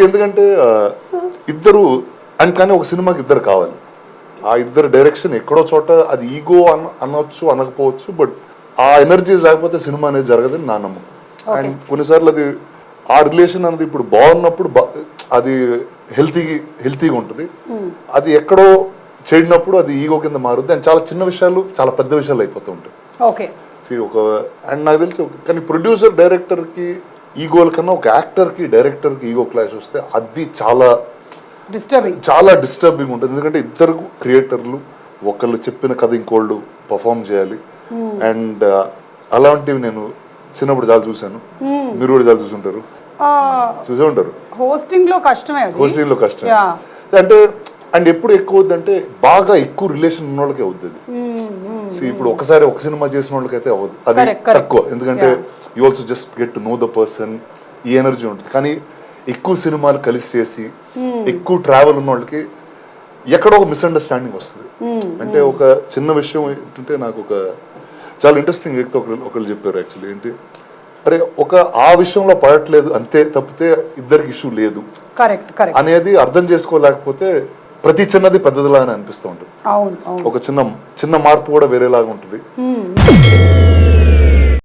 ఎందుకంటే ఇద్దరు అని కానీ ఒక సినిమాకి ఇద్దరు కావాలి. ఆ ఇద్దరు డైరెక్షన్ ఎక్కడో చోట అది ఈగో అనొచ్చు అనకపోవచ్చు, బట్ ఆ ఎనర్జీస్ లేకపోతే సినిమా అనేది జరగదని నా నమ్మకం. అండ్ కొన్నిసార్లు అది ఆ రిలేషన్ అనేది ఇప్పుడు బాగున్నప్పుడు అది హెల్తీగా ఉంటుంది. అది ఎక్కడో చెడినప్పుడు అది ఈగో కింద మారుద్ది. అండ్ చాలా చిన్న విషయాలు చాలా పెద్ద విషయాలు అయిపోతూ ఉంటాయి. అండ్ నాకు తెలిసి కానీ ప్రొడ్యూసర్ డైరెక్టర్కి ఈగోల కన్నా ఒక యాక్టర్కి డైరెక్టర్కి ఈగో క్లాష్ వస్తే అది చాలా డిస్టర్బింగ్ ఉంటుంది. ఎందుకంటే ఇద్దరు క్రియేటర్లు ఒకళ్ళు చెప్పిన కథ ఇంకోళ్ళు పర్ఫామ్ చేయాలి. అండ్ అలాంటివి నేను చిన్నప్పుడు చాలా చూశాను, మీరు కూడా చాలా చూసే ఉంటారు. హోస్టింగ్ లో కష్టమే అంటే అండ్ ఎప్పుడు ఎక్కువ అవుద్దంటే బాగా ఎక్కువ రిలేషన్ ఉన్న వాళ్ళకి అవుతుంది. ఇప్పుడు ఒకసారి ఒక సినిమా చేసిన వాళ్ళకైతే అవ్వదు, అది తక్కువ. ఎందుకంటే you also just get to know the person, ఈ ఎనర్జీ ఉంటుంది. కానీ ఎక్కువ సినిమాలు కలిసి చేసి ఎక్కువ ట్రావెల్ ఉన్న వాళ్ళకి ఎక్కడో ఒక మిస్అండర్స్టాండింగ్ వస్తుంది. అంటే ఒక చిన్న విషయం ఏంటంటే నాకు ఒక చాలా ఇంట్రెస్టింగ్ వ్యక్తి ఒకళ్ళు చెప్పారు. యాక్చువల్లీ ఏంటి అరే ఆ విషయంలో పడట్లేదు అంతే తప్పితే ఇద్దరికి ఇష్యూ లేదు అనేది అర్థం చేసుకోలేకపోతే ప్రతి చిన్నది పెద్దదిలాగానే అనిపిస్తూ ఉంటుంది. ఒక చిన్న మార్పు కూడా వేరేలాగా ఉంటుంది.